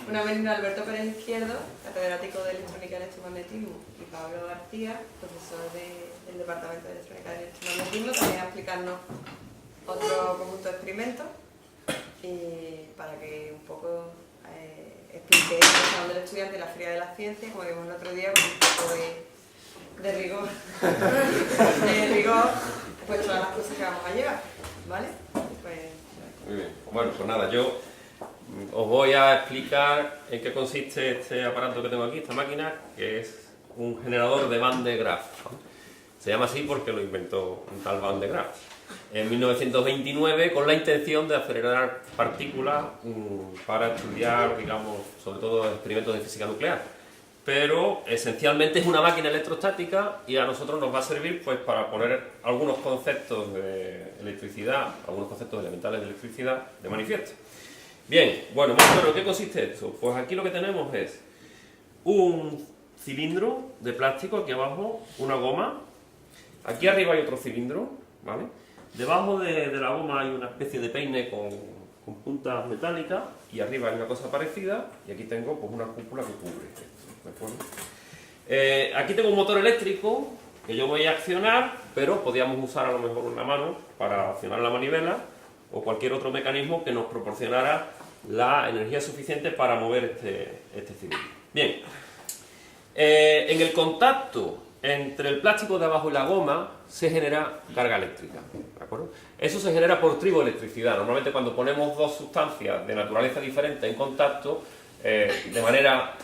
Una vez Alberto Pérez Izquierdo, catedrático de Electrónica y Electromagnetismo, y Pablo García, profesor del Departamento de Electrónica y Electromagnetismo, también a explicarnos otro conjunto de experimentos y para que un poco explique el salón del estudiante y la Feria de las Ciencias, como vimos el otro día, con un poco de rigor, pues todas las cosas que vamos a llevar, ¿vale? Pues, muy bien, bueno, pues nada, yo os voy a explicar en qué consiste este aparato que tengo aquí, esta máquina, que es un generador de Van de Graaff. Se llama así porque lo inventó un tal Van de Graaff en 1929 con la intención de acelerar partículas para estudiar, digamos, sobre todo experimentos de física nuclear. Pero esencialmente es una máquina electrostática y a nosotros nos va a servir pues para poner algunos conceptos de electricidad, algunos conceptos elementales de electricidad de manifiesto. Bien, bueno, más o menos, ¿qué consiste esto? Pues aquí lo que tenemos es un cilindro de plástico, aquí abajo, una goma, aquí arriba hay otro cilindro, ¿vale? Debajo de la goma hay una especie de peine con puntas metálicas y arriba hay una cosa parecida y aquí tengo pues una cúpula que cubre esto, ¿de acuerdo? Aquí tengo un motor eléctrico que yo voy a accionar, pero podríamos usar a lo mejor una mano para accionar la manivela o cualquier otro mecanismo que nos proporcionara la energía suficiente para mover este cilindro. Bien, en el contacto entre el plástico de abajo y la goma se genera carga eléctrica, ¿de acuerdo? Eso se genera por triboelectricidad. Normalmente cuando ponemos dos sustancias de naturaleza diferente en contacto, de manera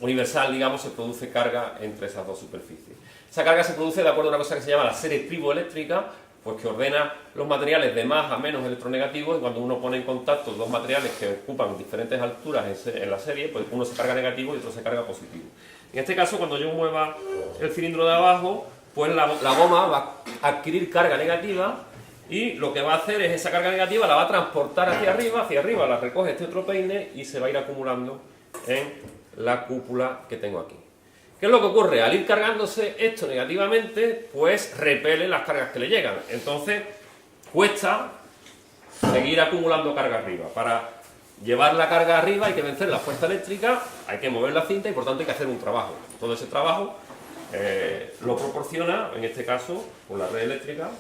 universal, digamos, se produce carga entre esas dos superficies. Esa carga se produce de acuerdo a una cosa que se llama la serie triboeléctrica, pues que ordena los materiales de más a menos electronegativos, y cuando uno pone en contacto dos materiales que ocupan diferentes alturas en la serie, pues uno se carga negativo y otro se carga positivo. En este caso, cuando yo mueva el cilindro de abajo, pues la goma va a adquirir carga negativa y lo que va a hacer es esa carga negativa la va a transportar hacia arriba la recoge este otro peine y se va a ir acumulando en la cúpula que tengo aquí. ¿Qué es lo que ocurre? Al ir cargándose esto negativamente, pues repele las cargas que le llegan. Entonces, cuesta seguir acumulando carga arriba. Para llevar la carga arriba hay que vencer la fuerza eléctrica, hay que mover la cinta y por tanto hay que hacer un trabajo. Todo ese trabajo lo proporciona, en este caso, con la red eléctrica.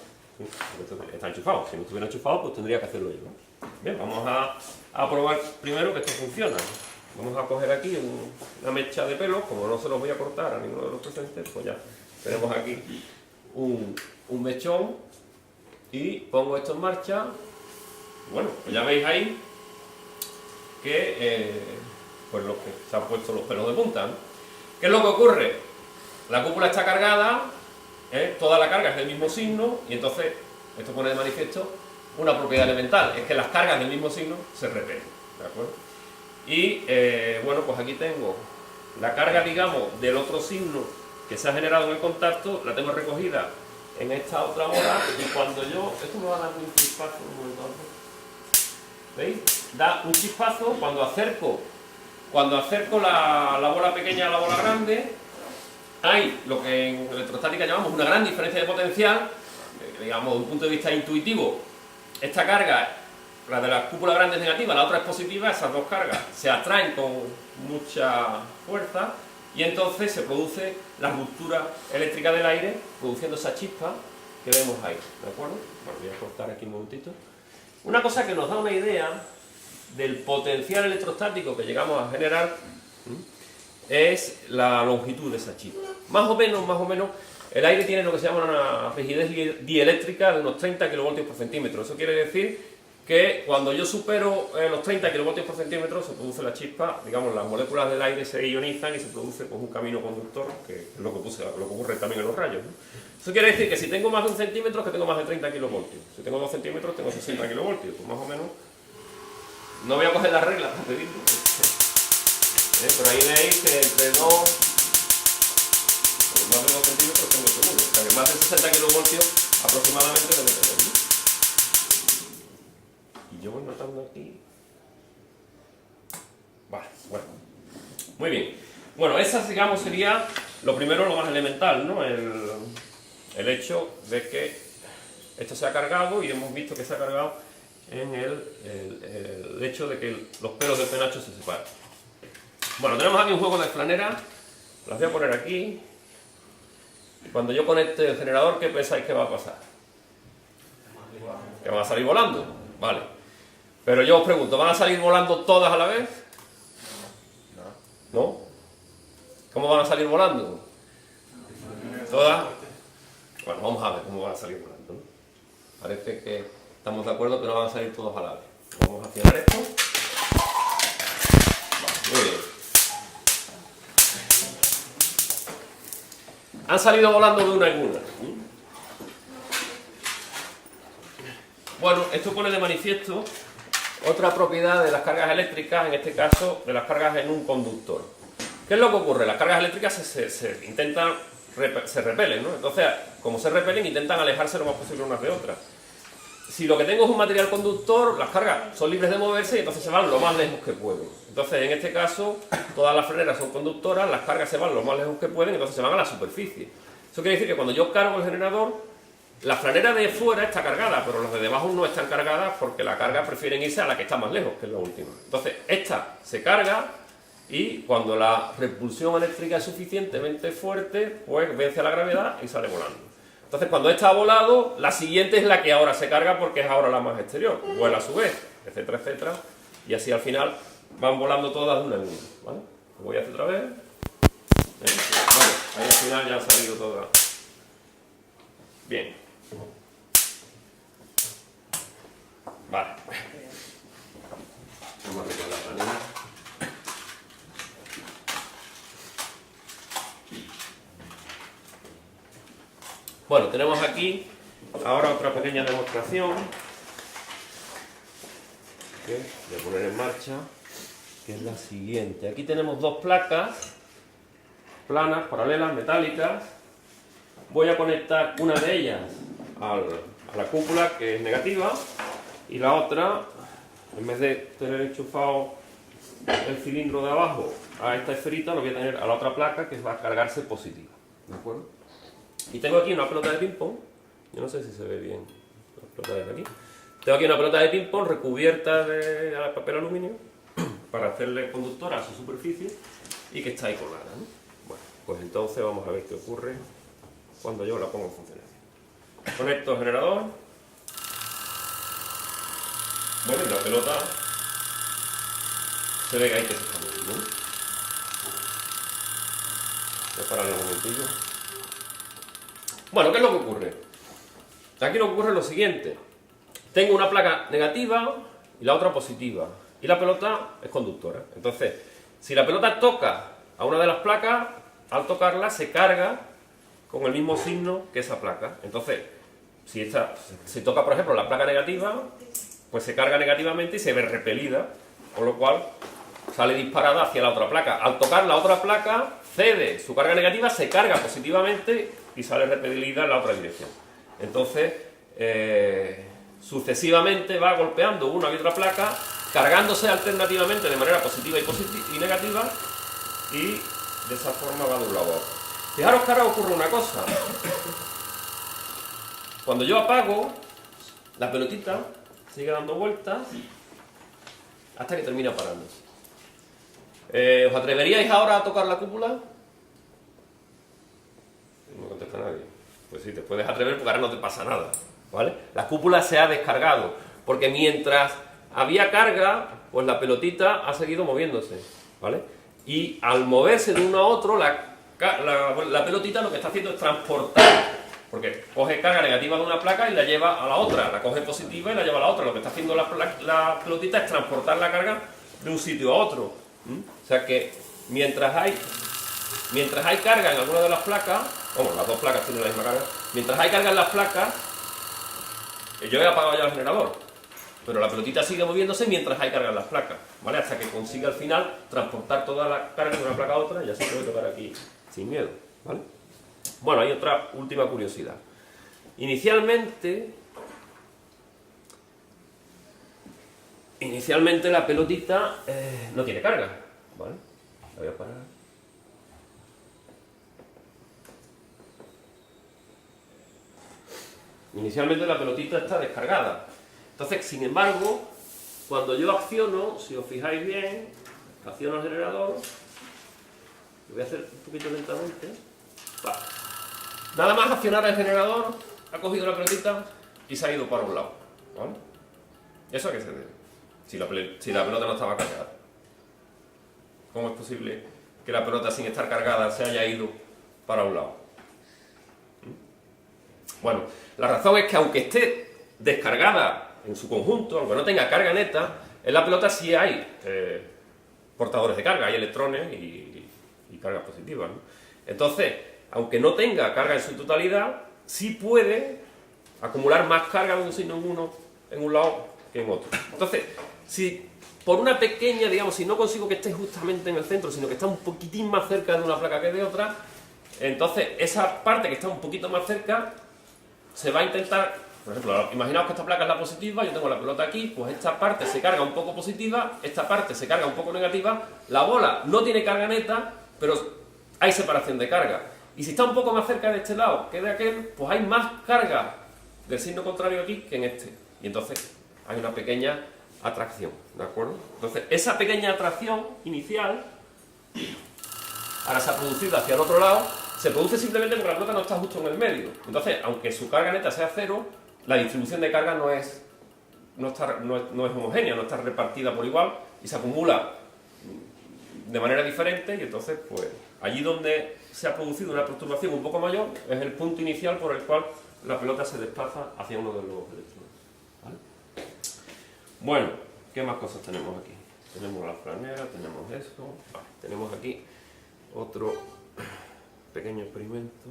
Está enchufado. Si no estuviera enchufado, pues tendría que hacerlo yo, ¿no? Bien, vamos a probar primero que esto funciona. Vamos a coger aquí una mecha de pelo, como no se los voy a cortar a ninguno de los presentes, pues ya tenemos aquí un mechón y pongo esto en marcha. Bueno, pues ya veis ahí que pues lo que se han puesto los pelos de punta, ¿no? ¿Qué es lo que ocurre? La cúpula está cargada, toda la carga es del mismo signo y entonces esto pone de manifiesto una propiedad elemental, es que las cargas del mismo signo se repelen, ¿de acuerdo? Y bueno, pues aquí tengo la carga, digamos, del otro signo que se ha generado en el contacto, la tengo recogida en esta otra bola y cuando yo... Esto me va a dar un chispazo un momento antes. ¿Veis? Da un chispazo cuando acerco la bola pequeña a la bola grande. Hay lo que en electrostática llamamos una gran diferencia de potencial, digamos, desde un punto de vista intuitivo. Esta carga, la de la cúpula grande es negativa, la otra es positiva, esas dos cargas se atraen con mucha fuerza y entonces se produce la ruptura eléctrica del aire, produciendo esa chispa que vemos ahí, ¿de acuerdo? Bueno, voy a cortar aquí un momentito. Una cosa que nos da una idea del potencial electrostático que llegamos a generar es la longitud de esa chispa. Más o menos, el aire tiene lo que se llama una rigidez dieléctrica de unos 30 kV por centímetro. Eso quiere decir que cuando yo supero los 30 kV por centímetro se produce la chispa, digamos, las moléculas del aire se ionizan y se produce pues, un camino conductor, que es lo que ocurre también en los rayos, ¿no? Eso quiere decir que si tengo más de 1 centímetro es que tengo más de 30 kV. Si tengo 2 centímetros tengo 60 kV, pues más o menos. No voy a coger las reglas para pedirlo. Pero ahí veis que entre 2, más de 2 centímetros tengo seguro. O sea que más de 60 kV aproximadamente debe tener, ¿no? Y yo voy notando aquí. Vale, bueno. Muy bien. Bueno, esa, digamos, sería lo primero, lo más elemental, ¿no? El hecho de que esto se ha cargado y hemos visto que se ha cargado en el hecho de que los pelos del penacho se separan. Bueno, tenemos aquí un juego de flaneras. Las voy a poner aquí. Cuando yo conecte el generador, ¿qué pensáis que va a pasar? Que van a salir volando. Vale. Pero yo os pregunto, ¿van a salir volando todas a la vez? ¿No? ¿Cómo van a salir volando? ¿Todas? Bueno, vamos a ver cómo van a salir volando, ¿no? Parece que estamos de acuerdo que no van a salir todos a la vez. Vamos a accionar esto. Muy bien. Han salido volando de una en una. Bueno, esto pone de manifiesto otra propiedad de las cargas eléctricas, en este caso de las cargas en un conductor. ¿Qué es lo que ocurre? Las cargas eléctricas se repelen, ¿no? Entonces, como se repelen, intentan alejarse lo más posible unas de otras. Si lo que tengo es un material conductor, las cargas son libres de moverse y entonces se van lo más lejos que pueden. Entonces, en este caso, todas las freneras son conductoras, las cargas se van lo más lejos que pueden y entonces se van a la superficie. Eso quiere decir que cuando yo cargo el generador, la franera de fuera está cargada, pero las de debajo no están cargadas porque la carga prefieren irse a la que está más lejos, que es la última. Entonces, esta se carga y cuando la repulsión eléctrica es suficientemente fuerte, pues vence a la gravedad y sale volando. Entonces, cuando esta ha volado, la siguiente es la que ahora se carga porque es ahora la más exterior. Vuela a su vez, etcétera, etcétera. Y así al final van volando todas de una en una. ¿Vale? Lo voy a hacer otra vez. Bueno, ahí al final ya han salido todas. Bien. Vale. Vamos a recordar la planilla. Bueno, tenemos aquí ahora otra pequeña demostración que voy a poner en marcha, que es la siguiente. Aquí tenemos dos placas planas, paralelas, metálicas. Voy a conectar una de ellas a la cúpula, que es negativa, y la otra, en vez de tener enchufado el cilindro de abajo a esta esferita, lo voy a tener a la otra placa, que va a cargarse positiva. ¿De acuerdo? Y tengo aquí una pelota de ping-pong. Yo no sé si se ve bien la pelota de aquí. Tengo aquí una pelota de ping-pong recubierta de papel aluminio para hacerle conductora a su superficie y que está ahí colgada, ¿no? Bueno, pues entonces vamos a ver qué ocurre cuando yo la pongo en funcionamiento. Conecto el generador. Bueno, y la pelota se ve que ahí que se está moviendo, ¿no? Voy a pararle un momentillo. Bueno, ¿qué es lo que ocurre? Aquí lo que ocurre es lo siguiente. Tengo una placa negativa y la otra positiva. Y la pelota es conductora. Entonces, si la pelota toca a una de las placas, al tocarla se carga con el mismo signo que esa placa. Entonces, si toca, por ejemplo, la placa negativa, pues se carga negativamente y se ve repelida, con lo cual sale disparada hacia la otra placa. Al tocar la otra placa, cede su carga negativa, se carga positivamente y sale repelida en la otra dirección. Entonces, sucesivamente va golpeando una y otra placa, cargándose alternativamente de manera positiva y negativa, y de esa forma va de un lado a otro. Fijaros que ahora ocurre una cosa. Cuando yo apago, la pelotita sigue dando vueltas hasta que termina parándose. ¿Os atreveríais ahora a tocar la cúpula? No contesta nadie. Pues sí, te puedes atrever porque ahora no te pasa nada, ¿vale? La cúpula se ha descargado, porque mientras había carga, pues la pelotita ha seguido moviéndose, ¿vale? Y al moverse de uno a otro, la pelotita lo que está haciendo es transportar, porque coge carga negativa de una placa y la lleva a la otra, la coge positiva y la lleva a la otra. Lo que está haciendo la pelotita es transportar la carga de un sitio a otro. O sea que mientras hay carga en alguna de las placas, bueno, las dos placas tienen la misma carga, mientras hay carga en las placas, yo he apagado ya el generador, pero la pelotita sigue moviéndose mientras hay carga en las placas, ¿vale? Hasta que consiga al final transportar toda la carga de una placa a otra y así puede tocar aquí sin miedo, ¿vale? Bueno, hay otra última curiosidad. Inicialmente la pelotita no tiene carga, ¿vale? La voy a parar. Inicialmente la pelotita está descargada. Entonces, sin embargo, cuando yo acciono, si os fijáis bien, acciono el generador, Lo voy a hacer un poquito lentamente. Va. Nada más accionar el generador, ha cogido la pelotita y se ha ido para un lado. ¿Vale? ¿Eso a qué se debe? Si la pelota no estaba cargada. ¿Cómo es posible que la pelota sin estar cargada se haya ido para un lado? Bueno, la razón es que aunque esté descargada en su conjunto, aunque no tenga carga neta, en la pelota sí hay portadores de carga, hay electrones y cargas positivas, ¿no? Entonces, aunque no tenga carga en su totalidad, sí puede acumular más carga de un signo en un lado que en otro. Entonces, si por una pequeña, digamos, si no consigo que esté justamente en el centro, sino que está un poquitín más cerca de una placa que de otra, entonces esa parte que está un poquito más cerca se va a intentar, por ejemplo, imaginaos que esta placa es la positiva, yo tengo la pelota aquí, pues esta parte se carga un poco positiva, esta parte se carga un poco negativa, la bola no tiene carga neta, pero hay separación de carga. Y si está un poco más cerca de este lado que de aquel, pues hay más carga del signo contrario aquí que en este. Y entonces hay una pequeña atracción, ¿de acuerdo? Entonces, esa pequeña atracción inicial, ahora se ha producido hacia el otro lado, se produce simplemente porque la pelota no está justo en el medio. Entonces, aunque su carga neta sea cero, la distribución de carga no es homogénea, no está repartida por igual y se acumula de manera diferente, y entonces, pues, allí donde se ha producido una perturbación un poco mayor, es el punto inicial por el cual la pelota se desplaza hacia uno de los electrones. ¿Vale? Bueno, ¿qué más cosas tenemos aquí? Tenemos la flanera, tenemos eso, vale, tenemos aquí otro pequeño experimento.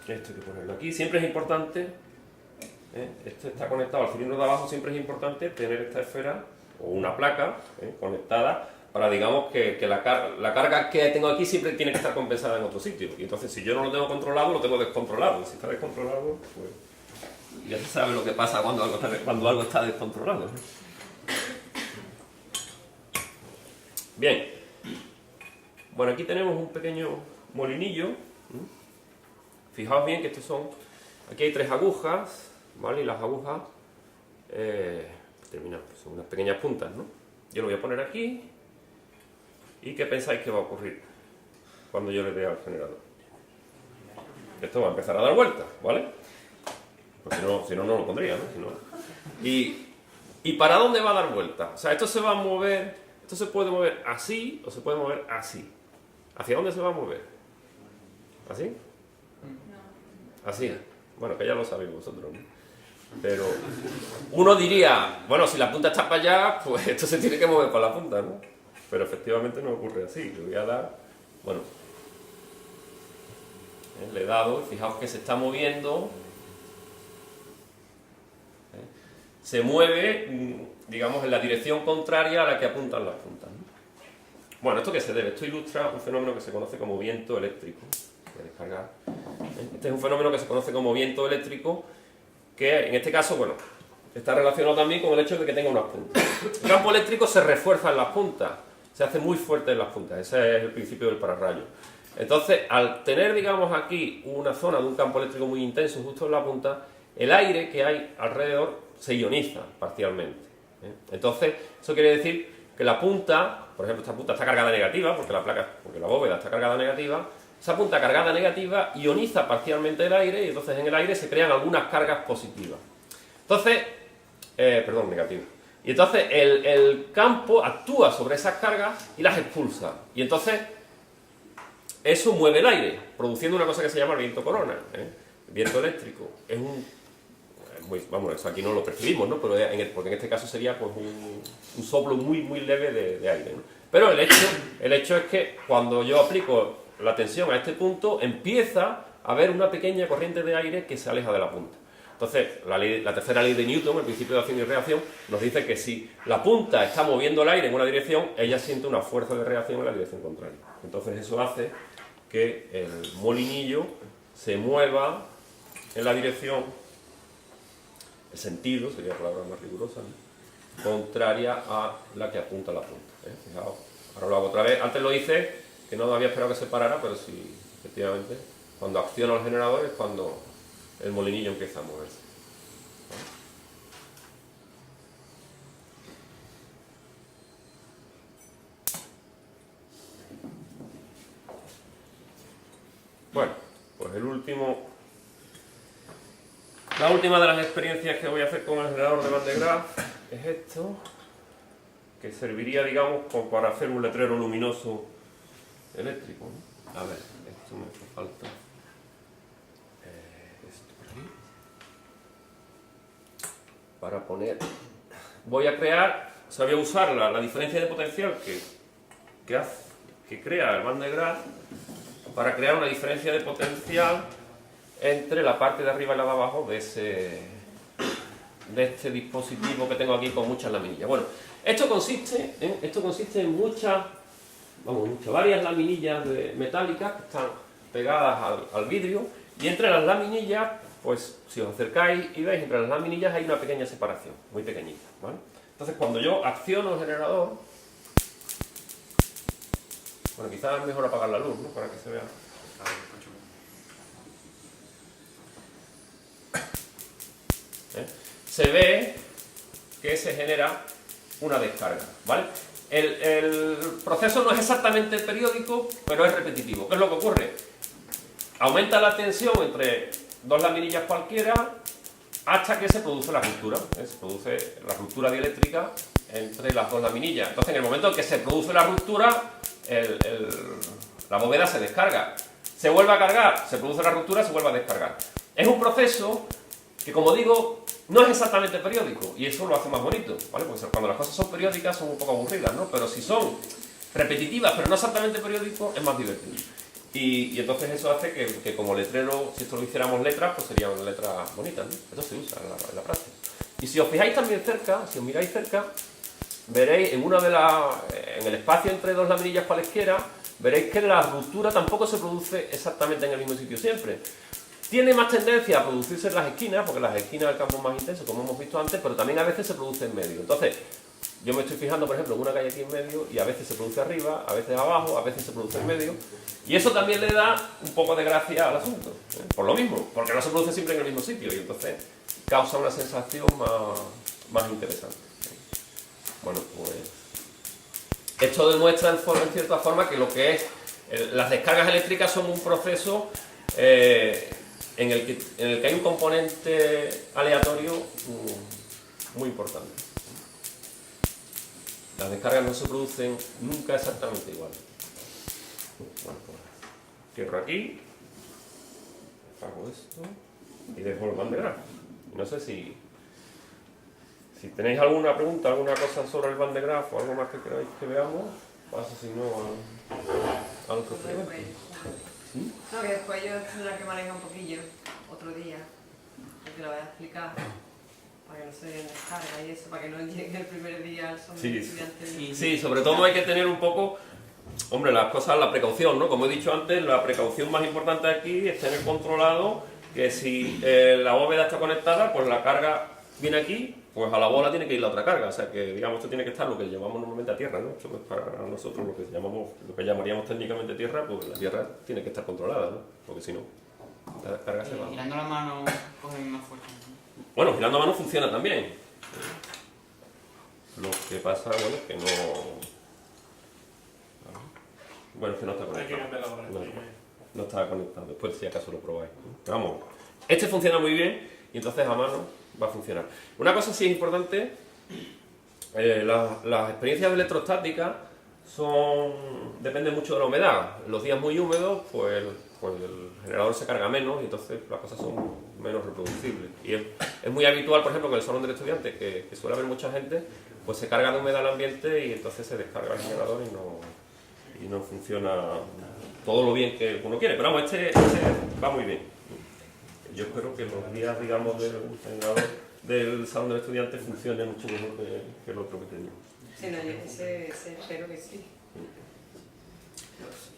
Esto hay que ponerlo aquí. Siempre es importante, esto está conectado al cilindro de abajo, siempre es importante tener esta esfera o una placa conectada para, digamos, que la carga que tengo aquí siempre tiene que estar compensada en otro sitio. Y entonces, si yo no lo tengo controlado, lo tengo descontrolado. Si está descontrolado, pues ya se sabe lo que pasa cuando algo está descontrolado, ¿no? Bien. Bueno, aquí tenemos un pequeño molinillo. Fijaos bien que estos son... Aquí hay 3 agujas, ¿vale? Y las agujas terminan, son unas pequeñas puntas, ¿no? Yo lo voy a poner aquí. ¿Y qué pensáis que va a ocurrir cuando yo le dé al generador? Esto va a empezar a dar vueltas, ¿vale? Porque si no, no lo pondría, ¿no? Si no... ¿Y para dónde va a dar vueltas? O sea, esto se va a mover, esto se puede mover así o se puede mover así. ¿Hacia dónde se va a mover? ¿Así? Así. Bueno, que ya lo sabéis vosotros, ¿no? Pero uno diría, bueno, si la punta está para allá, pues esto se tiene que mover para la punta, ¿no? Pero efectivamente no ocurre así. Le voy a dar, bueno, le he dado, fijaos que se está moviendo, se mueve, digamos, en la dirección contraria a la que apuntan las puntas, ¿no? Bueno, ¿esto qué se debe? Esto ilustra un fenómeno que se conoce como viento eléctrico. Voy a descargar. Este es un fenómeno que se conoce como viento eléctrico, que en este caso, bueno, está relacionado también con el hecho de que tenga unas puntas. El campo eléctrico se refuerza en las puntas, se hace muy fuerte en las puntas, ese es el principio del pararrayo. Entonces, al tener, digamos, aquí una zona de un campo eléctrico muy intenso justo en la punta, el aire que hay alrededor se ioniza parcialmente. Entonces, eso quiere decir que la punta, por ejemplo, esta punta está cargada negativa, porque la bóveda está cargada negativa, esa punta cargada negativa ioniza parcialmente el aire y entonces en el aire se crean algunas cargas positivas. Entonces, negativas. Y entonces el campo actúa sobre esas cargas y las expulsa. Y entonces eso mueve el aire, produciendo una cosa que se llama el viento corona, el viento eléctrico. Es vamos, eso aquí no lo percibimos, ¿no? Pero porque en este caso sería pues, un soplo muy, muy leve de aire, ¿no? Pero el hecho es que cuando yo aplico la tensión a este punto, empieza a haber una pequeña corriente de aire que se aleja de la punta. Entonces, la tercera ley de Newton, el principio de acción y reacción, nos dice que si la punta está moviendo el aire en una dirección, ella siente una fuerza de reacción en la dirección contraria. Entonces eso hace que el molinillo se mueva en la dirección, el sentido, sería la palabra más rigurosa, ¿no?, contraria a la que apunta la punta. Fijaos, ahora lo hago otra vez. Antes lo hice, que no había esperado que se parara, pero sí, efectivamente, cuando acciona el generador es cuando el molinillo empieza a moverse. Bueno, pues la última de las experiencias que voy a hacer con el generador de Van de Graaff es esto, que serviría, digamos, como para hacer un letrero luminoso eléctrico, ¿no? A ver, esto me hace falta. Esto por aquí. Para poner... Voy a crear, o sea, voy a usar la diferencia de potencial que crea el Van de Graaff para crear una diferencia de potencial entre la parte de arriba y la de abajo de este dispositivo que tengo aquí con muchas laminillas. Bueno, esto consiste en varias laminillas metálicas que están pegadas al vidrio, y entre las laminillas, pues si os acercáis y veis, entre las laminillas hay una pequeña separación, muy pequeñita, ¿vale? Entonces cuando yo acciono el generador, bueno, quizás es mejor apagar la luz, ¿no? Para que se vea. Se ve que se genera una descarga, ¿vale? El proceso no es exactamente periódico, pero es repetitivo. ¿Qué es lo que ocurre? Aumenta la tensión entre dos laminillas cualquiera hasta que se produce la ruptura. Se produce la ruptura dieléctrica entre las dos laminillas. Entonces, en el momento en que se produce la ruptura, la bóveda se descarga. Se vuelve a cargar, se produce la ruptura, se vuelve a descargar. Es un proceso que, como digo, no es exactamente periódico, y eso lo hace más bonito, ¿vale? Porque cuando las cosas son periódicas son un poco aburridas, ¿no? Pero si son repetitivas, pero no exactamente periódicos, es más divertido. Y entonces eso hace que como letrero, si esto lo hiciéramos letras, pues serían letras bonitas, ¿no? Eso se usa en la práctica. Y si os fijáis también cerca, si os miráis cerca, veréis en el espacio entre dos laminillas cualesquiera, veréis que la ruptura tampoco se produce exactamente en el mismo sitio siempre. Tiene más tendencia a producirse en las esquinas, porque las esquinas del campo es más intenso, como hemos visto antes, pero también a veces se produce en medio. Entonces, yo me estoy fijando, por ejemplo, en una que hay aquí en medio, y a veces se produce arriba, a veces abajo, a veces se produce en medio, y eso también le da un poco de gracia al asunto, ¿eh? Por lo mismo, porque no se produce siempre en el mismo sitio, y entonces causa una sensación más interesante. Bueno, pues esto demuestra en cierta forma que lo que es las descargas eléctricas son un proceso en el que hay un componente aleatorio muy importante. Las descargas no se producen nunca exactamente igual. Bueno, pues cierro aquí, hago esto y dejo el Van de Graaff. No sé si tenéis alguna pregunta, alguna cosa sobre el Van de Graaff o algo más que queráis que veamos, paso si no al otro experimento. ¿Sí? No, que después yo tendré que manejar un poquillo, otro día, porque lo voy a explicar, para que no se den descarga y eso, para que no llegue el primer día al son estudiante. Sí, sobre todo hay que tener un poco, hombre, las cosas, la precaución, ¿no? Como he dicho antes, la precaución más importante aquí es tener controlado que si la bóveda está conectada, pues la carga viene aquí, pues a la bola tiene que ir la otra carga, o sea que, digamos, esto tiene que estar lo que llamamos normalmente a tierra, ¿no? Esto es para nosotros lo que llamaríamos técnicamente tierra, pues la tierra tiene que estar controlada, ¿no? Porque si no, la carga se va. Girando la mano coge más fuerza. Bueno, girando a mano funciona también. Lo que pasa, bueno, es que no... Bueno, es que no está conectado. No está conectado, después si acaso lo probáis. Pero vamos, este funciona muy bien y entonces a mano va a funcionar. Una cosa sí es importante, las experiencias de electrostática dependen mucho de la humedad. En los días muy húmedos, pues el generador se carga menos y entonces las cosas son menos reproducibles. Y es muy habitual, por ejemplo, en el salón del estudiante, que suele haber mucha gente, pues se carga de humedad el ambiente y entonces se descarga el generador y no funciona todo lo bien que uno quiere. Pero vamos, este va muy bien. Yo espero que los días, digamos, del generador del salón del estudiante funcione mucho mejor que el otro que teníamos. Sí, no, yo ese espero que sí.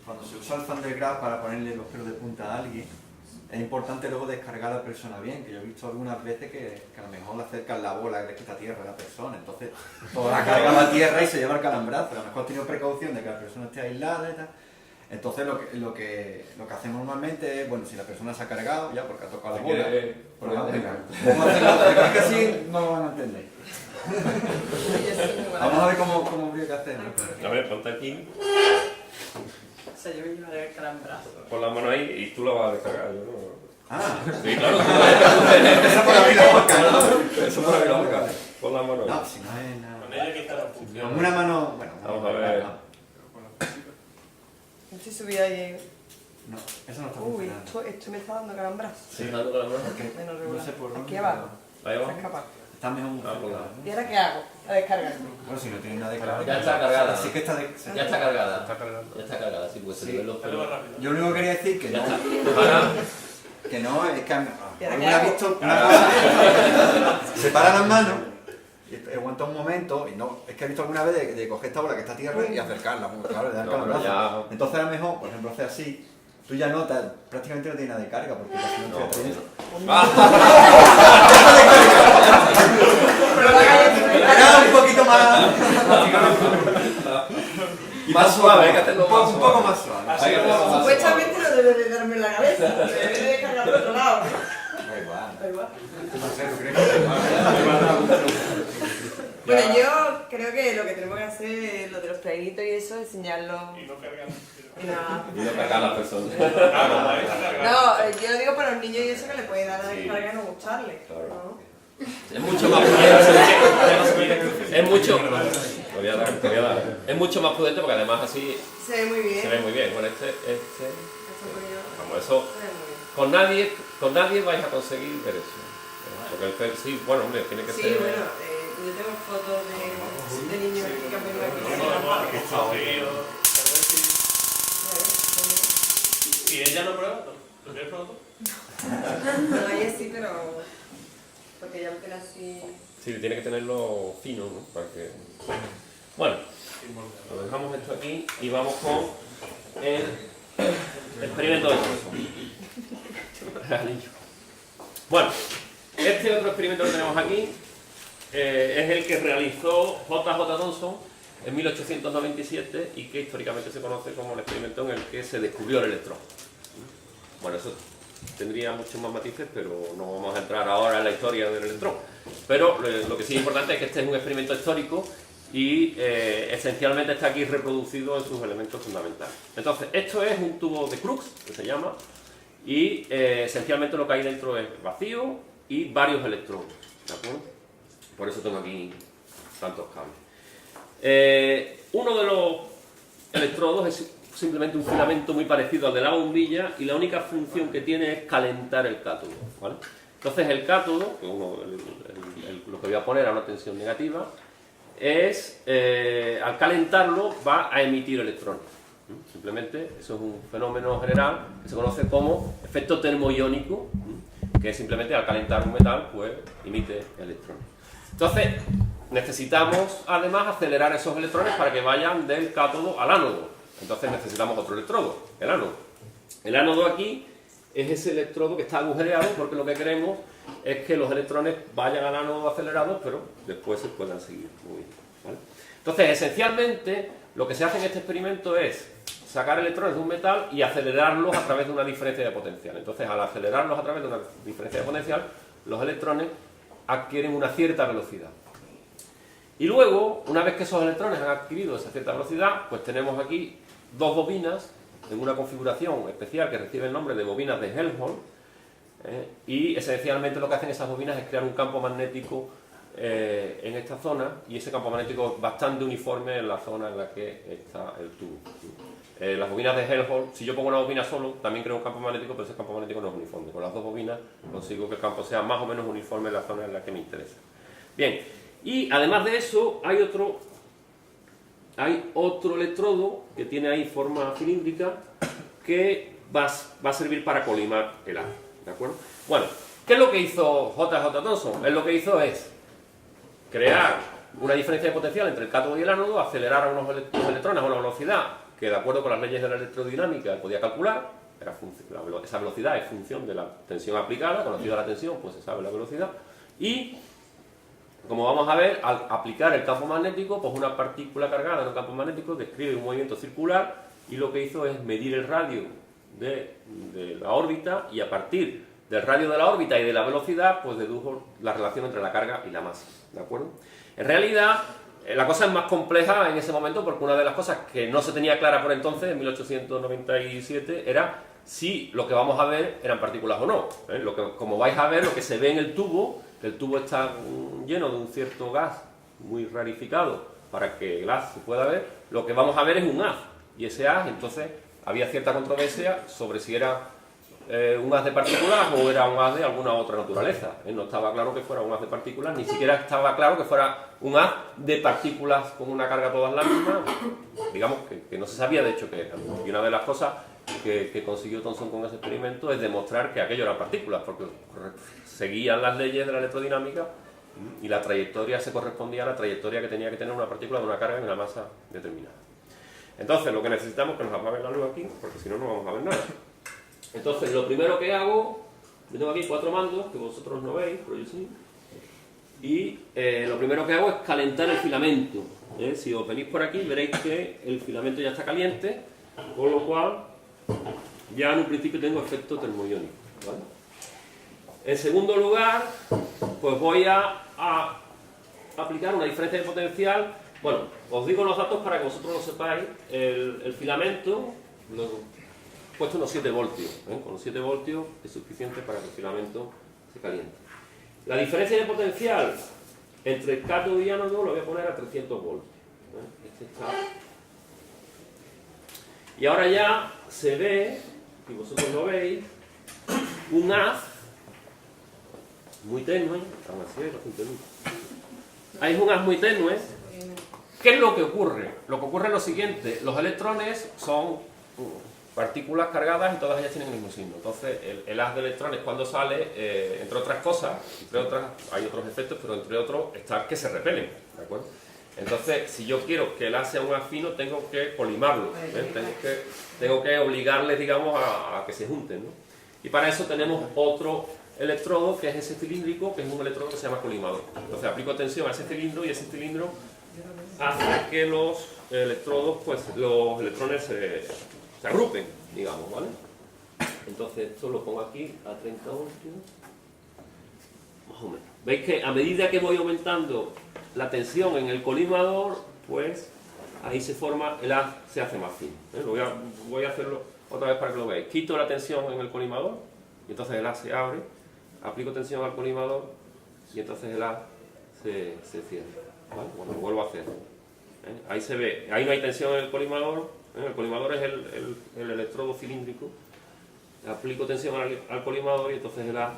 Cuando se usa el Van de Graaff para ponerle los pelos de punta a alguien, es importante luego descargar a la persona bien, que yo he visto algunas veces que a lo mejor le acercan la bola y le quita tierra a la persona, entonces toda la carga a la tierra y se lleva el calambrazo. A lo mejor ha tenido precaución de que la persona esté aislada y tal. Entonces lo que hacemos normalmente es, bueno, si la persona se ha cargado ya porque ha tocado la bola, pues vamos a hacerlo, que así no lo van a entender. Vamos a ver cómo habría que hacerlo. A ver, ponte aquí. O sea, sea, yo me llevaré el calambrazo. Pon la mano ahí y tú lo vas a descargar. Yo no... Ah, Sí, claro, tú esa por abrir la boca, ¿no? Eso por la boca. Pon la mano ahí. No, si no es nada. Con ella que está la función. Con una mano, bueno, Vamos a ver. No estoy subida ahí. No, eso no está Uy, funcionando. esto me está dando calambrazo. Sí, dando con la mano. Menos No regular. sé por dónde. Aquí abajo. Ahí Se va. escapa. Está mejor muy Ah, cerca, pues. ¿Y ¿no? ahora qué hago? A descargar. Bueno, si no tiene nada de carga. Ya está cargada. Así que está de... Ya está cargada. Está cargando. Ya está cargada, sí, pues se Sí. le ven los Dale más pelos. rápido. Yo lo único que quería decir que Ya no, está. Ahora, que no, es que ¿Y ahora qué alguna ha hago? visto una cosa, separa las manos y aguanta un momento y no, es que he visto alguna vez de coger esta bola que está a tierra y acercarla, porque claro, le dan No, pero calambrazo. ya- Entonces era mejor, por ejemplo, hacer así, tú ya notas, prácticamente no tiene nada de carga, porque casi no No, estoy haciendo. Pero la calle Era un poquito más... y más suave, hay que hacerlo más un poco suave. más suave. Así Hay que como- hacerlo más Supuestamente no debe de darme en la cabeza, debe de descargar por otro lado. Da igual. Da igual. No sé, ¿tú crees que da igual? Bueno, yo creo que lo que tenemos que hacer es lo de los planitos y eso, enseñarlo. Y no cargan. Y nada. Y no cargar a las personas. Ah, como ahí está cargado. No, yo lo digo para los niños y eso que le puede dar a Sí. descargar y no gustarle. Claro. ¿no? Es mucho más prudente. Es mucho. Te voy a dar. Es mucho más prudente porque además así Se ve muy bien. se ve muy bien. Bueno, Eso porque yo- vamos, eso. se ve muy bien. Con nadie vais a conseguir ver eso. Porque el fel, sí, bueno, hombre, tiene que Sí, ser. bueno, yo tengo fotos de niños aquí que han venido aquí. No, no, no, que está frío. ¿Y ella no prueba? ¿Lo quieres probar tú? No, ahí sí, pero... Porque ya me tiene así... Sí, tiene que tenerlo fino, ¿no? Para que... Bueno, lo dejamos esto aquí y vamos con el experimento de Thomson. Bueno, este otro experimento que tenemos aquí es el que realizó J.J. Thomson en 1897 y que históricamente se conoce como el experimento en el que se descubrió el electrón. Bueno, eso tendría muchos más matices, pero no vamos a entrar ahora en la historia del electrón. Pero lo que sí es importante es que este es un experimento histórico y esencialmente está aquí reproducido en sus elementos fundamentales. Entonces, esto es un tubo de Crookes, que se llama, y esencialmente lo que hay dentro es vacío y varios electrones, ¿de acuerdo? Por eso tengo aquí tantos cables. Uno de los electrodos es simplemente un filamento muy parecido al de la bombilla y la única función que tiene es calentar el cátodo, ¿vale? Entonces el cátodo, que lo que voy a poner a una tensión negativa, es, al calentarlo va a emitir electrones. Simplemente eso es un fenómeno general que se conoce como efecto termoiónico, que simplemente al calentar un metal pues emite electrones. Entonces necesitamos además acelerar esos electrones para que vayan del cátodo al ánodo. Entonces necesitamos otro electrodo, el ánodo. El ánodo aquí es ese electrodo que está agujereado porque lo que queremos es que los electrones vayan al ánodo acelerados, pero después se puedan seguir moviendo, ¿vale? Entonces, esencialmente, lo que se hace en este experimento es sacar electrones de un metal y acelerarlos a través de una diferencia de potencial. Entonces, al acelerarlos a través de una diferencia de potencial, los electrones adquieren una cierta velocidad. Y luego, una vez que esos electrones han adquirido esa cierta velocidad, pues tenemos aquí dos bobinas en una configuración especial que recibe el nombre de bobinas de Helmholtz, y esencialmente lo que hacen esas bobinas es crear un campo magnético en esta zona, y ese campo magnético es bastante uniforme en la zona en la que está el tubo. Las bobinas de Helmholtz, si yo pongo una bobina solo, también creo un campo magnético, pero ese campo magnético no es uniforme. Con las dos bobinas consigo que el campo sea más o menos uniforme en la zona en la que me interesa. Bien, y además de eso hay otro electrodo que tiene ahí forma cilíndrica que va a servir para colimar el átomo, ¿de acuerdo? Bueno, ¿qué es lo que hizo J.J. Thomson? Él lo que hizo es crear una diferencia de potencial entre el cátodo y el ánodo, acelerar a unos electrones a una velocidad que, de acuerdo con las leyes de la electrodinámica, podía calcular. Esa velocidad es función de la tensión aplicada. Conocida la tensión, pues se sabe la velocidad. Y, como vamos a ver, al aplicar el campo magnético, pues una partícula cargada en un campo magnético describe un movimiento circular, y lo que hizo es medir el radio de la órbita, y a partir del radio de la órbita y de la velocidad, pues dedujo la relación entre la carga y la masa, ¿de acuerdo? En realidad, La cosa es más compleja en ese momento porque una de las cosas que no se tenía clara por entonces, en 1897, era si lo que vamos a ver eran partículas o no. Como vais a ver, lo que se ve en el tubo está lleno de un cierto gas muy rarificado para que el haz se pueda ver, lo que vamos a ver es un haz. Y ese haz, entonces, había cierta controversia sobre si era un haz de partículas o era un haz de alguna otra naturaleza. No estaba claro que fuera un haz de partículas, ni siquiera estaba claro que fuera un haz de partículas con una carga todas la misma, digamos que no se sabía de hecho qué era. Y una de las cosas que consiguió Thomson con ese experimento es demostrar que aquello eran partículas, porque seguían las leyes de la electrodinámica y la trayectoria se correspondía a la trayectoria que tenía que tener una partícula de una carga en una masa determinada. Entonces, lo que necesitamos es que nos apague la luz aquí, porque si no, no vamos a ver nada. Entonces, lo primero que hago, yo tengo aquí 4 mandos que vosotros no veis, pero yo sí. Y lo primero que hago es calentar el filamento. Si os venís por aquí, veréis que el filamento ya está caliente, con lo cual ya en un principio tengo efecto termoiónico, ¿vale? En segundo lugar, pues voy a aplicar una diferencia de potencial. Bueno, os digo los datos para que vosotros lo sepáis. El filamento lo he puesto unos 7 voltios. Con los 7 voltios es suficiente para que el filamento se caliente. La diferencia de potencial entre el cátodo y ánodo lo voy a poner a 300 voltios. Y ahora ya se ve, y vosotros lo veis, un haz muy tenue. Hay un haz muy tenue. ¿Qué es lo que ocurre? Lo que ocurre es lo siguiente: los electrones son partículas cargadas y todas ellas tienen el mismo signo. Entonces, el haz de electrones cuando sale, entre otras cosas, hay otros efectos, pero entre otros está que se repelen, ¿de acuerdo? Entonces, si yo quiero que el haz sea un haz fino, tengo que colimarlo, tengo que obligarles, digamos, a que se junten, ¿no? Y para eso tenemos otro electrodo, que es ese cilíndrico, que es un electrodo que se llama colimador. Entonces, aplico tensión a ese cilindro y ese cilindro hace que los electrodos, pues los electrones se agrupen, digamos, ¿vale? Entonces, esto lo pongo aquí a 30 voltios, más o menos. Veis que a medida que voy aumentando la tensión en el colimador, pues ahí se forma, el haz se hace más fino. Voy a hacerlo otra vez para que lo veáis. Quito la tensión en el colimador y entonces el haz se abre, aplico tensión al colimador y entonces el haz se cierra, ¿vale? Bueno, lo vuelvo a hacer. Ahí se ve, ahí no hay tensión en el colimador. El colimador es el electrodo cilíndrico. Aplico tensión al colimador y entonces el haz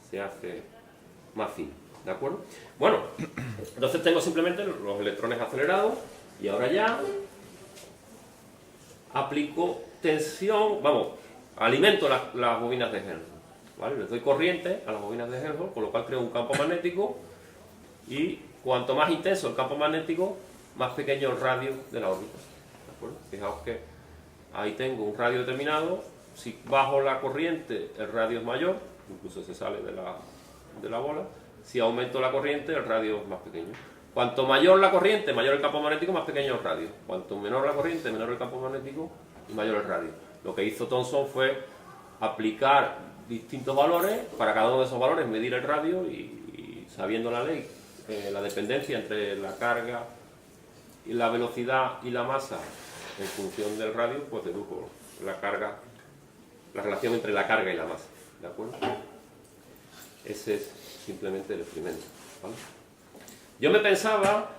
se hace más fino, ¿de acuerdo? Bueno, entonces tengo simplemente los electrones acelerados y ahora ya aplico tensión, alimento las bobinas de Helmholtz, ¿vale? Les doy corriente a las bobinas de Helmholtz, con lo cual creo un campo magnético y cuanto más intenso el campo magnético, más pequeño el radio de la órbita, ¿de acuerdo? Fijaos que ahí tengo un radio determinado. Si bajo la corriente, el radio es mayor, incluso se sale de la bola. Si aumento la corriente, el radio es más pequeño. Cuanto mayor la corriente, mayor el campo magnético, más pequeño el radio. Cuanto menor la corriente, menor el campo magnético y mayor el radio. Lo que hizo Thomson fue aplicar distintos valores, para cada uno de esos valores medir el radio y sabiendo la ley, la dependencia entre la carga y la velocidad y la masa en función del radio, pues dedujo la relación entre la carga y la masa, ¿de acuerdo? Ese es simplemente el experimento, ¿vale? Yo me pensaba,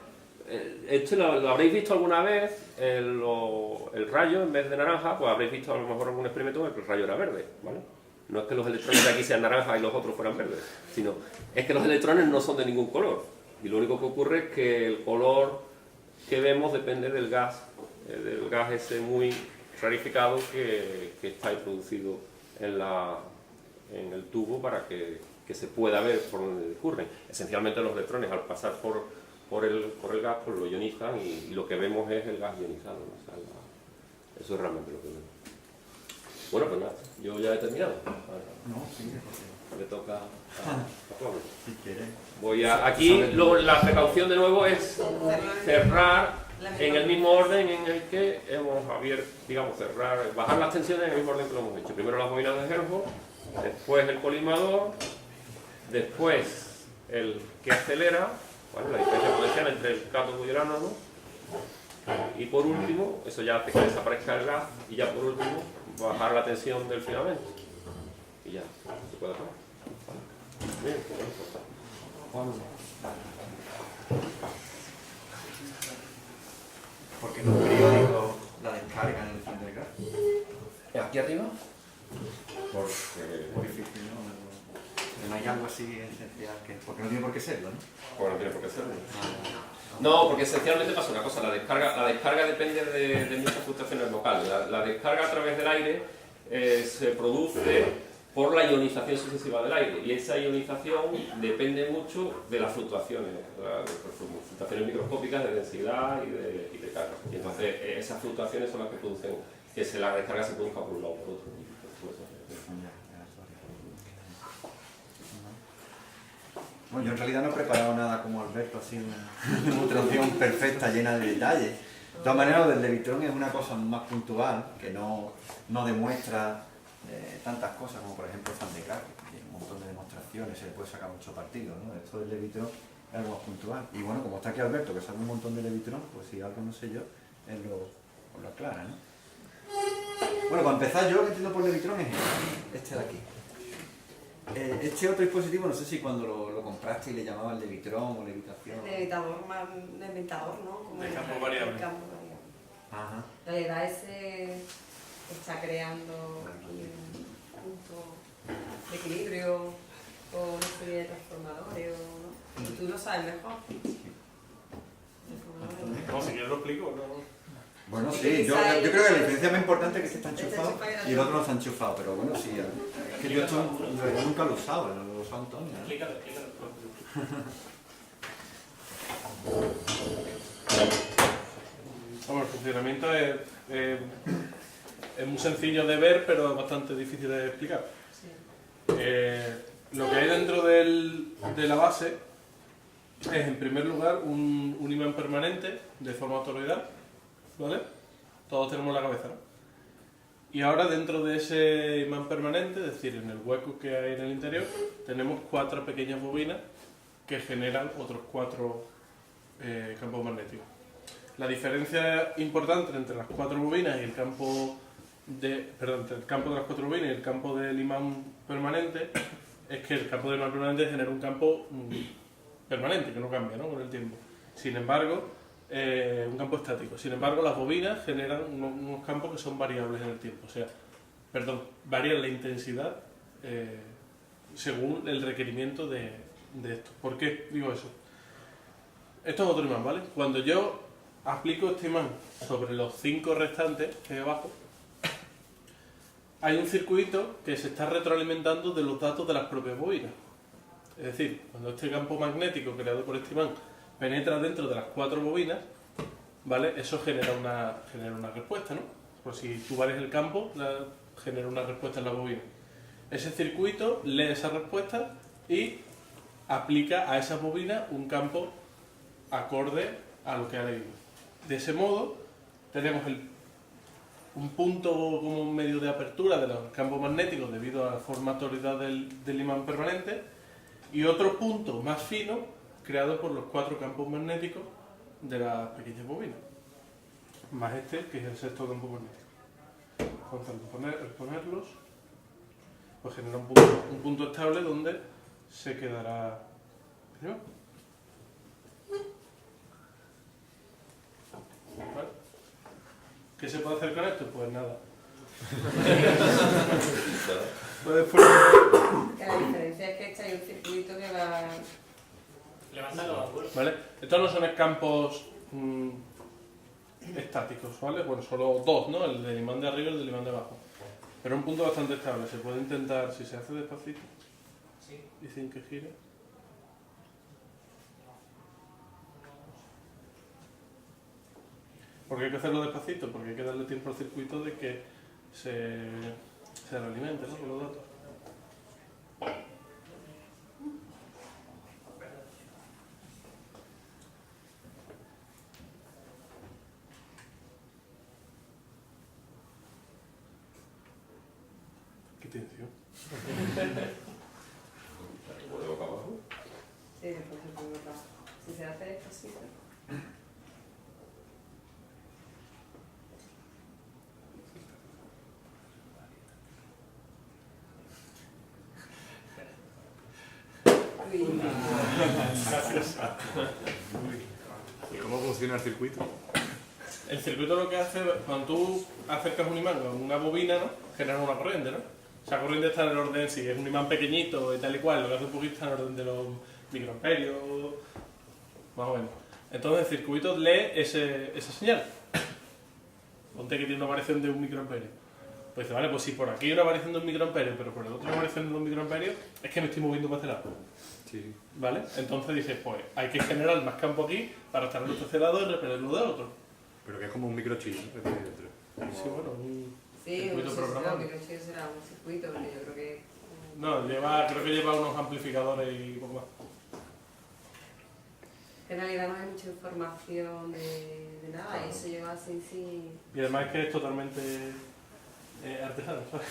esto lo habréis visto alguna vez, el rayo en vez de naranja, pues habréis visto a lo mejor algún experimento en el que el rayo era verde, ¿vale? No es que los electrones de aquí sean naranjas y los otros fueran verdes, sino es que los electrones no son de ningún color. Y lo único que ocurre es que el color que vemos depende del gas ese muy rarificado que está introducido en el tubo para que se pueda ver por donde discurren. Esencialmente los electrones al pasar por el gas pues lo ionizan y lo que vemos es el gas ionizado, ¿no? O sea, eso es realmente lo que vemos. Bueno, pues nada, yo ya he terminado. No, sí, Le toca a Pablo. si quieres. Aquí la precaución de nuevo es cerrar en el mismo orden en el que hemos abierto, digamos, bajar las tensiones en el mismo orden que lo hemos hecho. Primero las bobinas de Helmholtz, después el colimador, después el que acelera, ¿vale? La diferencia potencial entre el cátodo y el ánodo. Y por último, eso ya hace que desaparezca el gas y ya por último bajar la tensión del filamento. Y ya, se puede apagar. ¿Vale? Bien, ¿Por qué no es periódico la descarga en el fin del grafo? ¿Aquí arriba? Muy difícil, ¿no? No hay algo así esencial que... Porque no tiene por qué serlo, ¿no? Pues no tiene por qué serlo. No, porque esencialmente pasa una cosa, la descarga depende de muchas fluctuaciones locales. La descarga a través del aire se produce por la ionización sucesiva del aire y esa ionización depende mucho de las fluctuaciones, fluctuaciones microscópicas de densidad y de carga. Y entonces esas fluctuaciones son las que producen que la descarga se produzca por un lado o por otro. Bueno, yo en realidad no he preparado nada como Alberto, así una demostración perfecta, llena de detalles. De todas maneras, lo del Levitron es una cosa más puntual, que no demuestra tantas cosas como por ejemplo Van de Graaff, que tiene un montón de demostraciones, se le puede sacar mucho partido, ¿no? Esto del Levitron es algo más puntual. Y bueno, como está aquí Alberto, que sabe un montón de Levitron, pues si algo no sé yo, él lo aclara, ¿no? Bueno, para empezar, yo lo que entiendo por Levitron es este de aquí. Este otro dispositivo, no sé si cuando lo compraste y le llamaban Levitron o levitación. Levitador, ¿no? Como De el- campo variable. el campo variable. Ajá. En realidad ese está creando aquí un punto de equilibrio o una serie de transformadores, ¿no? Y tú lo sabes mejor. Transformadores. No, si quieres lo explico, ¿no? Bueno, sí, yo creo que la diferencia más importante es que este está enchufado y el otro no está enchufado, pero bueno, sí, es que yo esto en realidad nunca lo he usado, lo he usado Antonio, ¿no? Explícalo. Bueno, el funcionamiento es muy sencillo de ver, pero es bastante difícil de explicar. Sí. Lo que hay dentro de la base es, en primer lugar, un imán permanente de forma toroidal, ¿vale? Todos tenemos la cabeza, ¿no? Y ahora dentro de ese imán permanente, es decir, en el hueco que hay en el interior, tenemos 4 pequeñas bobinas que generan otros 4 campos magnéticos. La diferencia importante entre las 4 bobinas y el campo entre el campo de las 4 bobinas y el campo del imán permanente es que el campo del imán permanente genera un campo permanente, que no cambia, ¿no?, con el tiempo. Sin embargo, un campo estático. Sin embargo, las bobinas generan unos campos que son variables en el tiempo. O sea, varían la intensidad según el requerimiento de esto. ¿Por qué digo eso? Esto es otro imán, ¿vale? Cuando yo aplico este imán sobre los 5 restantes que hay abajo, hay un circuito que se está retroalimentando de los datos de las propias bobinas. Es decir, cuando este campo magnético creado por este imán penetra dentro de las 4 bobinas, ¿vale? Eso genera una respuesta, ¿no? Pues si tú varias el campo, genera una respuesta en la bobina. Ese circuito lee esa respuesta y aplica a esa bobina un campo acorde a lo que ha leído. De ese modo, tenemos un punto como un medio de apertura de los campos magnéticos debido a la forma toroidal del imán permanente y otro punto más fino creado por los 4 campos magnéticos de las pequeñas bobinas, más este que es el sexto campo magnético. Entonces, al ponerlos, pues genera un punto estable donde se quedará. ¿No? ¿Vale? ¿Qué se puede hacer con esto? Pues nada. Puedes poner... Que la diferencia es que este hay un circuito que va... ¿Vale? Estos no son campos estáticos, ¿vale? Bueno, solo 2, ¿no? El del imán de arriba y el del imán de abajo. Pero un punto bastante estable. Se puede intentar, si se hace despacito, y sin que gire. ¿Por qué hay que hacerlo despacito? Porque hay que darle tiempo al circuito de que se realimente, ¿no?, con los datos. ¿Qué tensión? ¿De boca abajo? Sí, después se pone otra. Si se hace esto así, uy, ¿Y cómo funciona el circuito? El circuito lo que hace, cuando tú acercas un imán a una bobina, ¿no? Genera una corriente, ¿no? Esa corriente está en el orden, si es un imán pequeñito y tal y cual, lo que hace un poquito está en el orden de los microamperios, más o menos. Entonces el circuito lee esa señal. Ponte que tiene una variación de 1 microamperio. Pues dice, vale, pues si por aquí hay una variación de 1 microamperio, pero por el otro una variación de 2 microamperios, es que me estoy moviendo para este lado. Sí. ¿Vale? Entonces dices, pues hay que generar más campo aquí para estar en este lado y repelerlo del otro. Pero que es como un microchip, ¿no? Que tiene dentro. Sí, bueno, un sí, circuito un programado. microchip será un circuito, porque yo creo que... No, creo que lleva unos amplificadores y poco más. En realidad no hay mucha información de nada, y eso lleva así, sí... Y además es que es totalmente artesano, ¿sabes?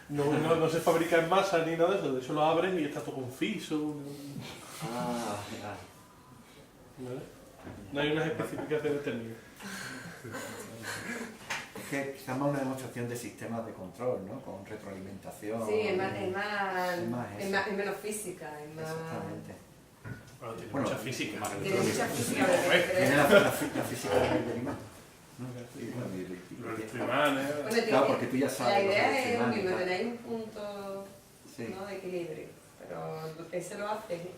No se fabrica en masa ni nada de eso, de hecho lo abres y está todo confiso. Ah, ya. ¿Vale? No hay unas especificaciones técnicas. Es que quizás más una demostración de sistemas de control, ¿no? Con retroalimentación. Sí, es más eso. menos física, es más... Exactamente. Bueno, tiene Bueno, mucha física. Tiene mucha física, Tiene pero... la física del imán. ¿no? Y bueno, Los electroimanes. Bueno, claro, porque tú ya sabes. la lo que idea es imán un y mismo, tal. tenéis un punto, Sí. ¿no?, de equilibrio, pero ese lo hace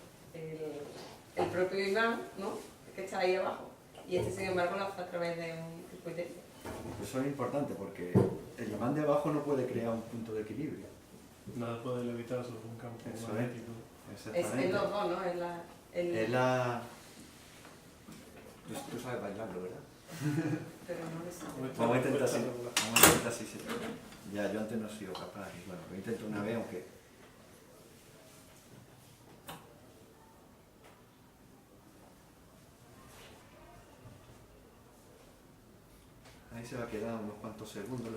el propio imán, ¿no?, que está ahí abajo, y este sin embargo lo hace a través de un circuito. Eso es importante porque el imán de abajo no puede crear un punto de equilibrio. Nada puede levitar sobre un campo Eso es. magnético. Es los dos, ¿no? Es la... Tú sabes bailarlo, ¿verdad? Pero no lo sé. Vamos a intentar si se puede. Ya, yo antes no he sido capaz. Y bueno, lo intento una vez, aunque... Ahí se va a quedar unos cuantos segundos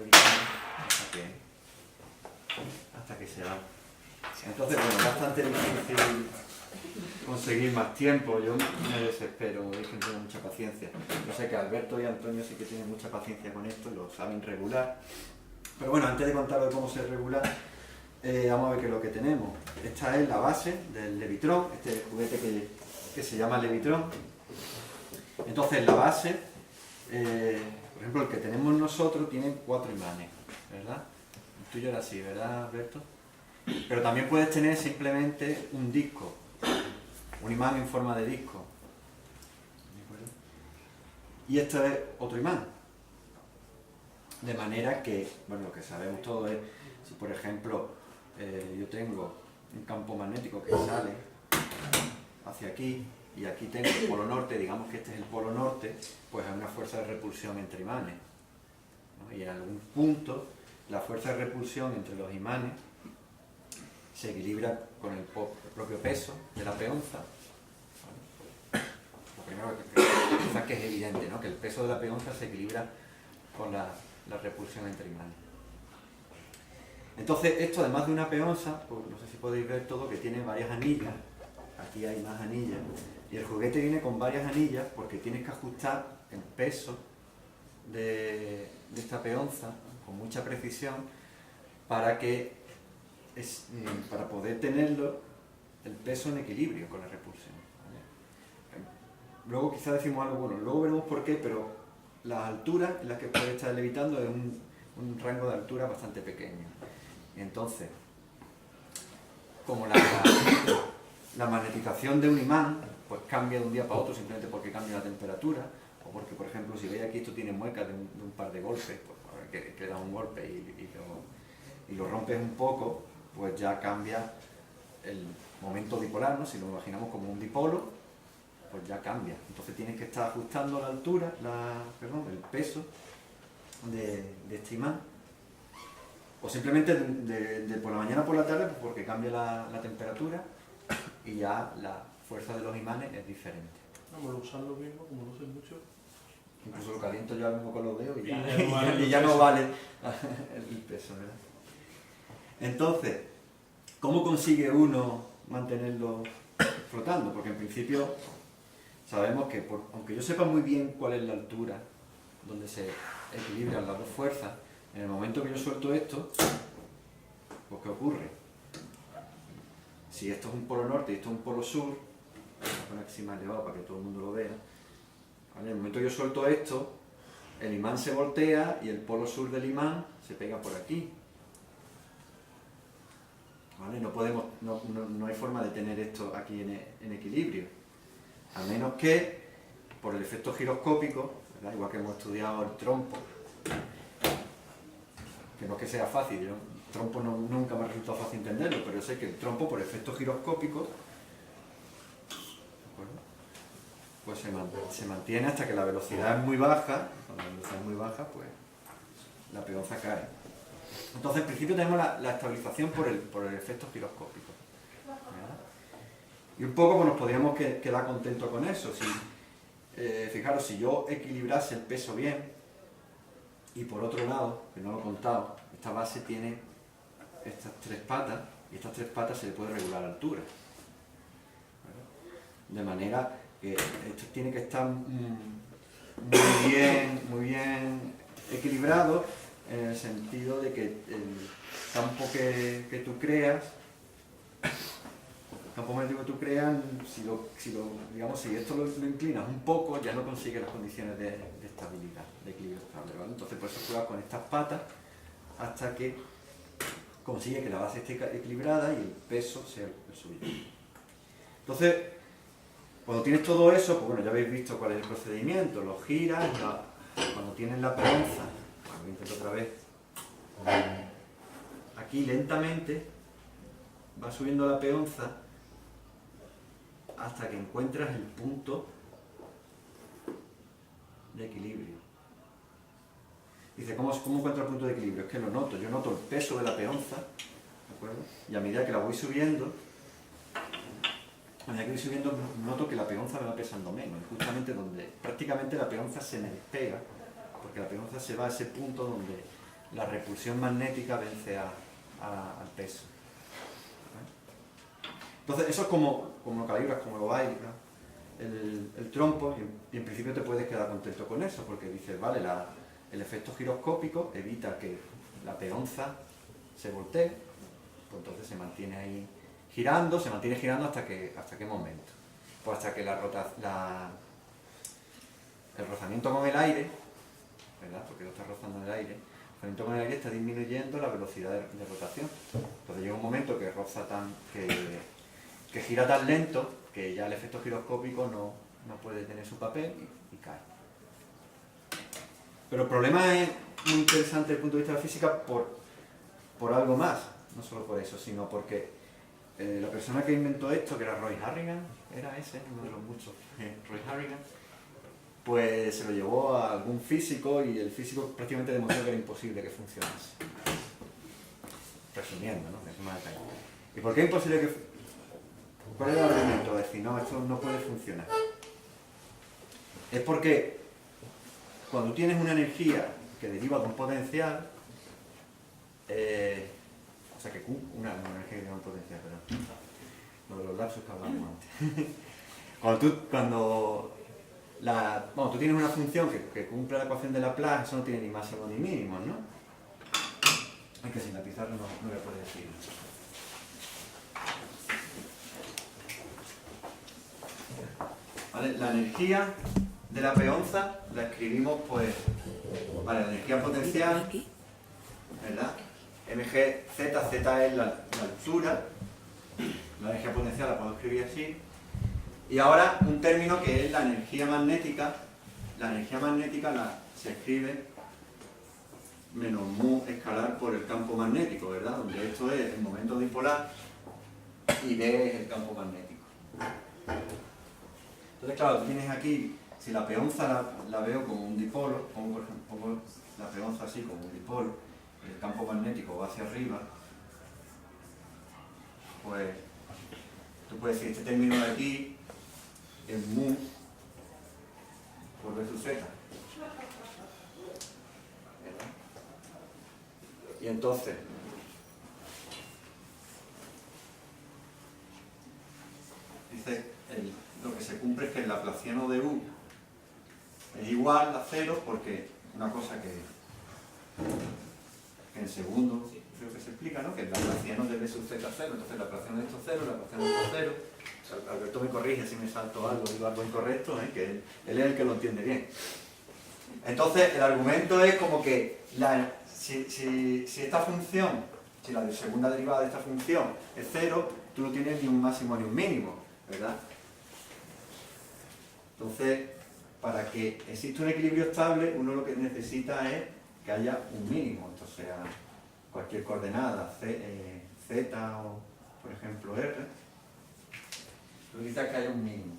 hasta que se haga. Entonces, bueno, es bastante difícil conseguir más tiempo. Yo me desespero, hay que tener mucha paciencia. Yo sé que Alberto y Antonio sí que tienen mucha paciencia con esto, lo saben regular. Pero bueno, antes de contaros de cómo se regula, vamos a ver qué es lo que tenemos. Esta es la base del Levitron, este juguete que se llama Levitron. Entonces la base, por ejemplo, el que tenemos nosotros tiene 4 imanes, ¿verdad? El tuyo era así, ¿verdad, Alberto? Pero también puedes tener simplemente un disco, un imán en forma de disco. ¿De acuerdo? Y esto es otro imán. De manera que, bueno, lo que sabemos todos es, si por ejemplo yo tengo un campo magnético que sale hacia aquí, y aquí tengo el polo norte, digamos que este es el polo norte, pues hay una fuerza de repulsión entre imanes, ¿no? Y en algún punto la fuerza de repulsión entre los imanes se equilibra con el propio peso de la peonza. Lo primero quizás que es evidente, ¿no? Que el peso de la peonza se equilibra con la repulsión entre imanes. Entonces esto, además de una peonza, pues no sé si podéis ver todo, que tiene varias anillas. Aquí hay más anillas. Y el juguete viene con varias anillas porque tienes que ajustar el peso de esta peonza con mucha precisión para poder tenerlo el peso en equilibrio con la repulsión, ¿vale? Luego quizá decimos algo, bueno, luego veremos por qué, pero las alturas en las que puede estar levitando es un rango de altura bastante pequeño. Y entonces, como la magnetización de un imán pues cambia de un día para otro simplemente porque cambia la temperatura, o porque, por ejemplo, si veis aquí esto tiene muecas de un par de golpes, pues, que le das un golpe y lo rompes un poco, pues ya cambia el momento dipolar, ¿no? Si lo imaginamos como un dipolo, pues ya cambia. Entonces tienes que estar ajustando la altura, el peso de este imán, o simplemente de por la mañana a por la tarde, pues porque cambia la temperatura y ya la fuerza de los imanes es diferente. Vamos a usar lo mismo, como no sé mucho. Incluso lo caliento yo ahora mismo con los dedos y ya, Y ya no vale y ya no vale el peso, ¿verdad? Entonces, ¿cómo consigue uno mantenerlo flotando? Porque en principio, sabemos que, aunque yo sepa muy bien cuál es la altura donde se equilibran las dos fuerzas, en el momento que yo suelto esto, pues ¿qué ocurre? Si esto es un polo norte y esto es un polo sur, voy a poner así más elevado para que todo el mundo lo vea, ¿vale? En el momento que yo suelto esto, el imán se voltea y el polo sur del imán se pega por aquí. ¿Vale? No hay forma de tener esto aquí en equilibrio, a menos que por el efecto giroscópico, ¿verdad? Igual que hemos estudiado el trompo, que no es que sea fácil, el trompo nunca me ha resultado fácil entenderlo, pero yo sé que el trompo por efecto giroscópico, pues se mantiene hasta que la velocidad es muy baja. Cuando la velocidad es muy baja, pues la peonza cae. Entonces, en principio tenemos la estabilización por el efecto giroscópico, ¿verdad? Y un poco pues, nos podríamos quedar contentos con eso. Fijaros, si yo equilibrase el peso bien, y por otro lado, que no lo he contado, esta base tiene estas tres patas, y estas tres patas se le puede regular la altura, ¿verdad? De manera que esto tiene que estar muy bien equilibrado, en el sentido de que el campo que tú creas, el campo magnético que tú creas, si esto lo inclinas un poco, ya no consigue las condiciones de estabilidad, de equilibrio estable, ¿vale? Entonces por eso juegas con estas patas hasta que consigue que la base esté equilibrada y el peso sea el suyo. Entonces, cuando tienes todo eso, pues bueno, ya habéis visto cuál es el procedimiento, lo giras, cuando tienes la peonza, voy a intentar otra vez, aquí lentamente va subiendo la peonza hasta que encuentras el punto de equilibrio. Dice, ¿cómo encuentro el punto de equilibrio? Es que lo noto, yo noto el peso de la peonza, ¿de acuerdo? Y a medida que la voy subiendo, noto que la peonza me va pesando menos, y justamente donde prácticamente la peonza se me despega, porque la peonza se va a ese punto donde la repulsión magnética vence al peso. Entonces eso es como lo calibras, como lo bailas el trompo, y en principio te puedes quedar contento con eso, porque dices, vale, el efecto giroscópico evita que la peonza se voltee, pues entonces se mantiene ahí girando, hasta qué momento. Pues hasta que el rozamiento con el aire, ¿verdad? Porque lo está rozando en el aire, el rozamiento con el aire está disminuyendo la velocidad de rotación. Entonces llega un momento que que gira tan lento que ya el efecto giroscópico no puede tener su papel y cae. Pero el problema es muy interesante desde el punto de vista de la física por algo más, no solo por eso, sino porque la persona que inventó esto, que era Roy Harrigan, era ese, uno de los muchos, Roy Harrigan, pues se lo llevó a algún físico y el físico prácticamente demostró que era imposible que funcionase. Resumiendo, ¿no? Es más detalle. ¿Y por qué es imposible que ¿Cuál es el argumento? De decir, no, esto no puede funcionar. Es porque cuando tienes una energía que deriva de un potencial, o sea, que una energía que deriva de un potencial, perdón, lo de los lapsos que hablamos antes. Cuando tú tienes una función que cumple la ecuación de Laplace, eso no tiene ni máximo ni mínimo, ¿no? Es que sin la pizarra no le puedo decir. ¿Vale? La energía de la peonza la escribimos, pues, vale, la energía potencial, ¿verdad? Z es la altura, la energía potencial la puedo escribir así. Y ahora un término que es la energía magnética. La energía magnética se escribe menos mu escalar por el campo magnético, ¿verdad? Donde esto es el momento dipolar y D es el campo magnético. Entonces, claro, tú tienes aquí, si la peonza la veo como un dipolo, pongo la peonza así como un dipolo, el campo magnético va hacia arriba, pues tú puedes decir, este término de aquí es mu por V sub z. ¿Verdad? Y entonces, dice lo que se cumple es que el laplaciano de u es igual a 0 porque una cosa que en segundo creo que se explica, ¿no? Que el laplaciano de b sub z es 0, entonces el laplaciano de esto es 0, el laplaciano de esto es 0. Alberto me corrige si me salto algo, digo algo incorrecto, que él es el que lo entiende bien. Entonces el argumento es como que si esta función, si la segunda derivada de esta función es 0, tú no tienes ni un máximo ni un mínimo, ¿verdad? Entonces, para que exista un equilibrio estable, uno lo que necesita es que haya un mínimo, esto sea cualquier coordenada, z o, por ejemplo, r, necesita que haya un mínimo.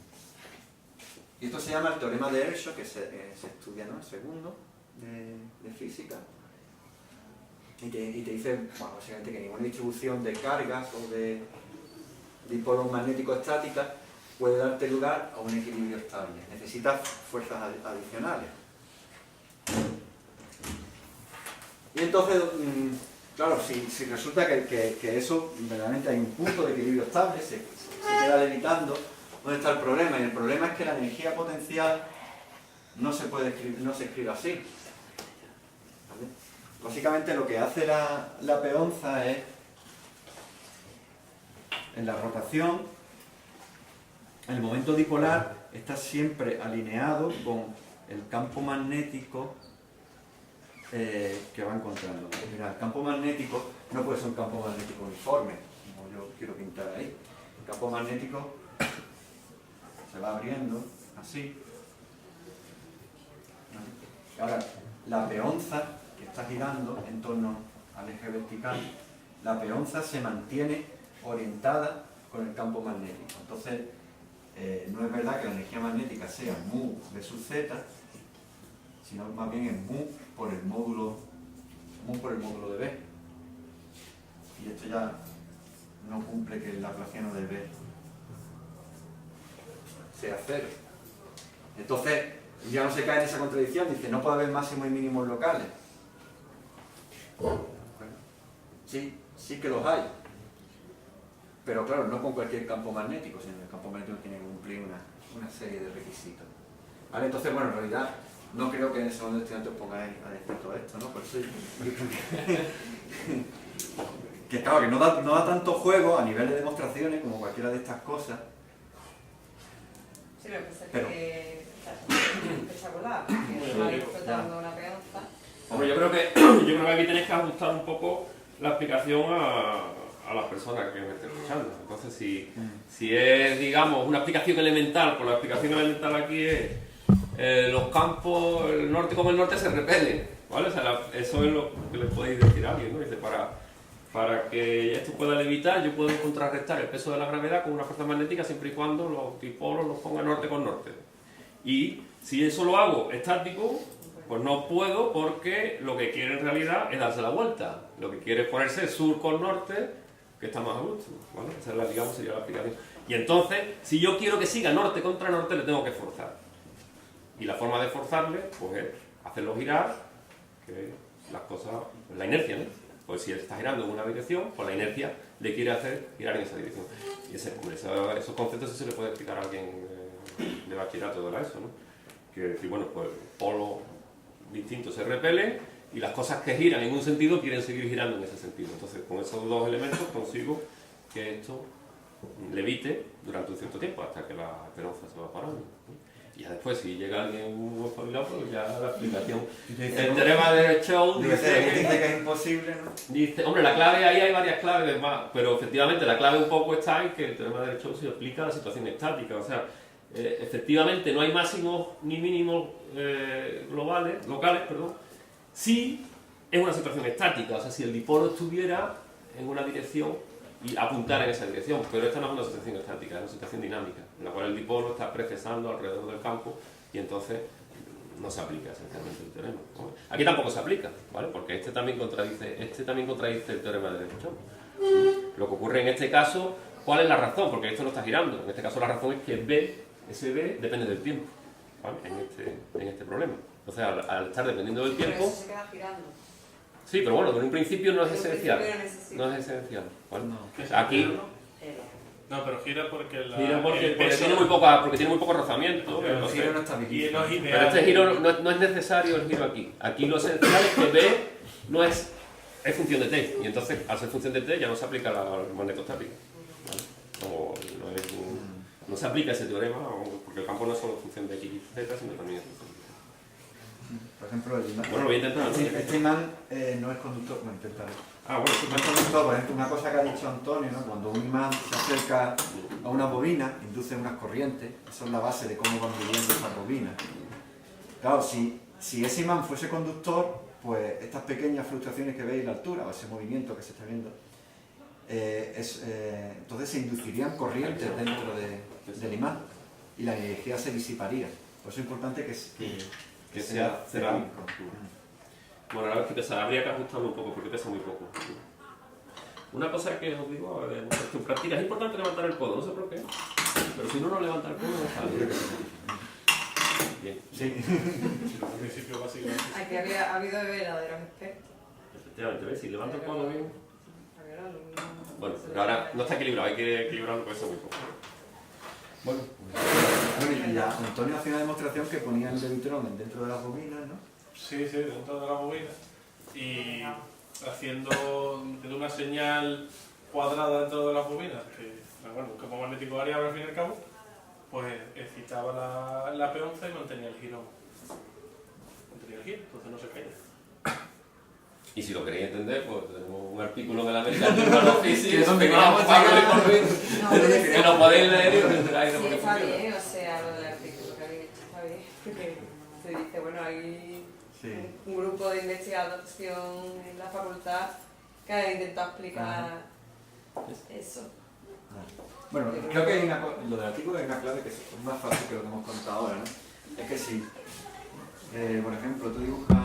Y esto se llama el teorema de Ershow, que se estudia, ¿no?, en segundo de física. Y te dice, bueno, básicamente que ninguna distribución de cargas o de dipolos magnéticos estáticas puede darte lugar a un equilibrio estable. Necesitas fuerzas adicionales. Y entonces, claro, si resulta que eso, verdaderamente hay un punto de equilibrio estable, se queda levitando, ¿dónde está el problema? Y el problema es que la energía potencial no se escribe así. ¿Vale? Básicamente lo que hace la peonza es, en la rotación, el momento dipolar está siempre alineado con el campo magnético que va encontrando. Mira, el campo magnético no puede ser un campo magnético uniforme, como yo quiero pintar ahí. El campo magnético se va abriendo así. Ahora, la peonza que está girando en torno al eje vertical, la peonza se mantiene orientada con el campo magnético. Entonces, no es verdad que la energía magnética sea mu de sub z, sino más bien es mu por el módulo de B. Y esto ya no cumple que el laplaciano de B sea 0. Entonces, ya no se cae en esa contradicción, dice, no puede haber máximos y mínimos locales. Sí que los hay. Pero claro, no con cualquier campo magnético, sino que el campo magnético tiene que cumplir una serie de requisitos. ¿Vale? Entonces, bueno, en realidad no creo que en el segundo de estudiante os pongáis a decir todo esto, ¿no? Por eso que claro, que no da tanto juego a nivel de demostraciones como cualquiera de estas cosas. Sí, lo que pasa es Pero- que es espectacular, porque va explotando una peonza. Hombre, yo creo que aquí tenéis que ajustar un poco la explicación a las personas que me estén escuchando. Entonces, si es, digamos, una explicación elemental, pues la explicación elemental aquí es los campos, el norte como el norte se repelen, ¿vale? O sea, eso es lo que le podéis decir a alguien, ¿no? Dice, para que esto pueda levitar, yo puedo contrarrestar el peso de la gravedad con una fuerza magnética siempre y cuando los dipolos los ponga norte con norte. Y si eso lo hago estático, pues no puedo, porque lo que quiere en realidad es darse la vuelta. Lo que quiere es ponerse sur con norte, que está más a gusto, ¿vale? Esa es digamos, sería la aplicación. Y entonces, si yo quiero que siga norte contra norte, le tengo que forzar. Y la forma de forzarle, pues es hacerlo girar, que las cosas, la inercia, ¿no? Pues si él está girando en una dirección, pues la inercia le quiere hacer girar en esa dirección. Y esos conceptos sí se le puede explicar a alguien de bachillerato de la ESO, ¿no? Que decir, bueno, pues polos distintos se repelen y las cosas que giran en un sentido quieren seguir girando en ese sentido. Entonces, con esos dos elementos consigo que esto levite durante un cierto tiempo, hasta que la peonza se va parando, ¿no? Y ya después, si llega alguien muy espabilado, pues ya la explicación. El teorema de Ershow Dice dice que es imposible, ¿no? Dice, hombre, la clave, ahí hay varias claves más, pero efectivamente la clave un poco está en que el teorema de Ershow se aplica a la situación estática, o sea, efectivamente no hay máximos ni mínimos locales, si es una situación estática, o sea, si el dipolo estuviera en una dirección y apuntara en esa dirección, pero esta no es una situación estática, es una situación dinámica, en la cual el dipolo está precesando alrededor del campo y entonces no se aplica esencialmente el teorema, ¿vale? Aquí tampoco se aplica, ¿vale? Porque este también contradice el teorema de Ershow. Lo que ocurre en este caso, ¿cuál es la razón? Porque esto no está girando. En este caso la razón es que ese B depende del tiempo, ¿vale? En este problema. Entonces, al estar dependiendo del Pero tiempo... eso se queda girando. Sí, pero bueno, en un principio no es En un esencial. principio no necesita. No es esencial, ¿vale? No. Aquí... No, pero gira porque la... Gira porque el peso- tiene muy poco rozamiento. Pero el entonces- giro no Y estabiliza. no es pero ideal. este giro no es necesario el giro aquí. Aquí lo esencial es que B no es función de T. Y entonces, al ser función de T, ya no se aplica la magnetostática. ¿Vale? Como no se aplica ese teorema, porque el campo no es solo función de X y Z, sino también es función de... Por ejemplo, el imán. Bueno, lo voy a intentar. ¿no? Este imán no es conductor. Bueno, intentaré. Ah, bueno, No es conductor, por ejemplo, una cosa que ha dicho Antonio, ¿no? Cuando un imán se acerca a una bobina, induce unas corrientes, eso es la base de cómo van viviendo esas bobinas. Claro, si ese imán fuese conductor, pues estas pequeñas fluctuaciones que veis en la altura, o ese movimiento que se está viendo, entonces se inducirían corrientes dentro del imán y la energía se disiparía. Por eso es importante que sea cerámico. Bueno, la verdad es que habría que ajustarlo un poco porque pesa muy poco. Una cosa que os digo, en práctica es importante levantar el codo, no sé por qué, pero si uno no levanta el codo no sale. Bien, Sí. Al principio, básicamente. Aquí ha habido verdaderos expertos. efectivamente, ¿ves? Si levanta el codo bien... A ver, alumnos. Bueno, pero ahora no está equilibrado, hay que equilibrarlo porque pesa muy poco. Bueno, y ya Antonio hacía una demostración que ponía el Levitron dentro de las bobinas, ¿no? Sí, dentro de la bobina. Y metiendo una señal cuadrada dentro de las bobinas, que bueno, un campo magnético variable al fin y al cabo, pues excitaba la peonza y mantenía el giro. Entonces no se caía. Y si lo queréis entender, pues tenemos un artículo de la American Journal of Que Physics es donde que vamos a llegar. No, que lo podéis leer y os enteráis de sí, por qué está funciona. bien, o sea, lo del artículo que habéis hecho está bien. Porque se dice, bueno, hay Sí. un grupo de investigación en la facultad que ha intentado explicar eso. Bueno, creo que hay lo del artículo hay una clave que es más fácil que lo que hemos contado ahora, ¿no? Es que si, por ejemplo, tú dibujas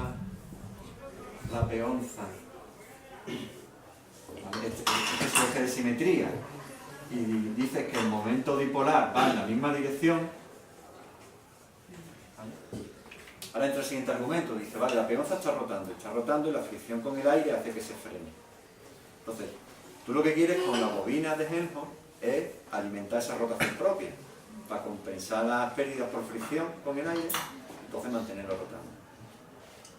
la peonza, ¿vale? Este es su eje de simetría, y dices que el momento dipolar va en la misma dirección, ¿vale? Ahora entra el siguiente argumento, dice, vale, la peonza está rotando y la fricción con el aire hace que se frene. Entonces, tú lo que quieres con la bobina de Helmholtz es alimentar esa rotación propia, para compensar las pérdidas por fricción con el aire, entonces mantenerlo rotando.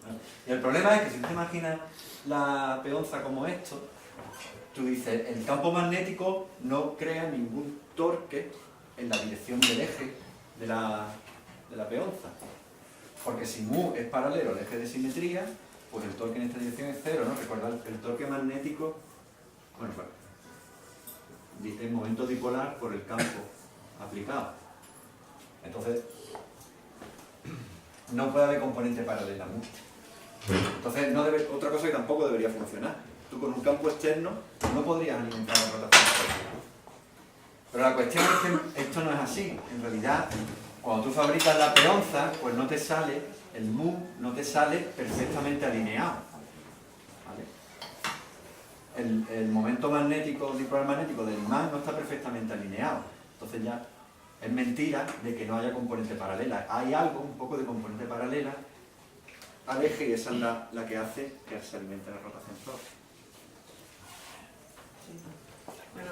¿Vale? Y el problema es que si tú te imaginas la peonza como esto, tú dices, el campo magnético no crea ningún torque en la dirección del eje de la peonza. Porque si mu es paralelo al eje de simetría, pues el torque en esta dirección es cero, ¿no? Recordad, el torque magnético, bueno, pues, dice el momento dipolar por el campo aplicado. Entonces, no puede haber componente paralela mu. Entonces, otra cosa que tampoco debería funcionar. Tú con un campo externo no podrías alimentar la rotación. Pero la cuestión es que esto no es así. En realidad, cuando tú fabricas la peonza, pues no te sale, el mu no te sale perfectamente alineado. ¿Vale? El momento magnético, dipolar magnético del imán no está perfectamente alineado. Entonces ya es mentira de que no haya componente paralela. Hay algo, un poco de componente paralela al eje y esa es la que hace que se alimente la rotación propia. Bueno,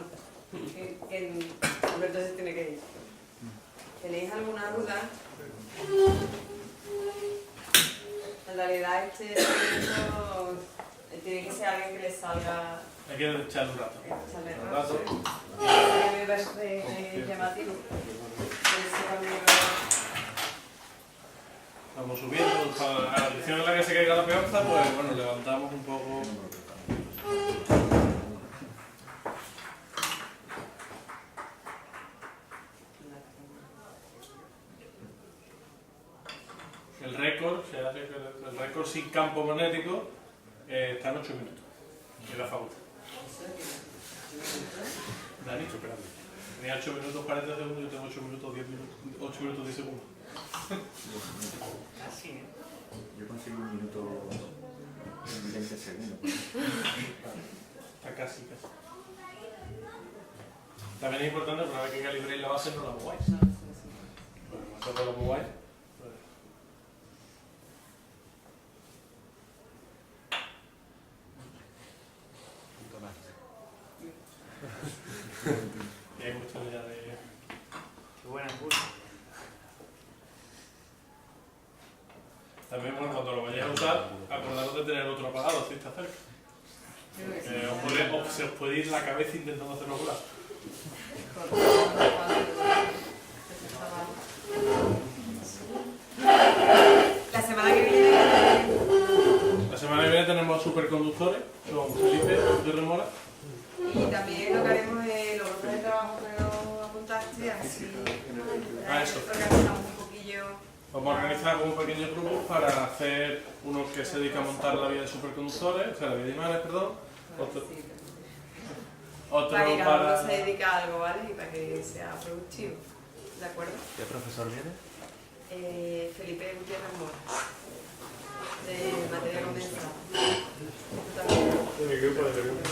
Alberto se tiene que ir. ¿Tenéis alguna duda? En realidad este experimento tiene que ser alguien que le salga Hay que echarle un rato. el Un rato. me parece llamativo. Vamos subiendo. A la dirección en la que se caiga la peonza, pues bueno, levantamos un poco. El récord, el récord sin campo magnético está en 8 minutos. En la facultad. Dani, esperando. Tenía 8 minutos 40 segundos, yo tengo 8 minutos 10 minutos, 8 minutos 10 segundos. Así, ¿eh? Yo conseguí 1 minuto y 20 segundos. Está casi. También es importante, una vez que calibréis la base, no la mováis. Bueno, vosotros la mováis. Y hay mucha tener el otro apagado si está cerca. O se os puede ir la cabeza intentando hacerlo volar. La semana que viene. La semana que viene tenemos superconductores con Felipe de Remora. Y también lo que haremos es los grupos de trabajo que nos apuntaste, así Eso. organizamos un poquillo. Vamos a organizar un pequeño grupo para hacer uno que se dedica a montar la vía de superconductores, o sea, la vía de imanes, perdón. Otro Para que cada uno para... se dedique a algo, ¿vale? Y para que sea productivo. ¿De acuerdo? ¿Qué profesor viene? Felipe Gutiérrez Mora, de materia condensada. Tú también. De mi grupo de preguntas.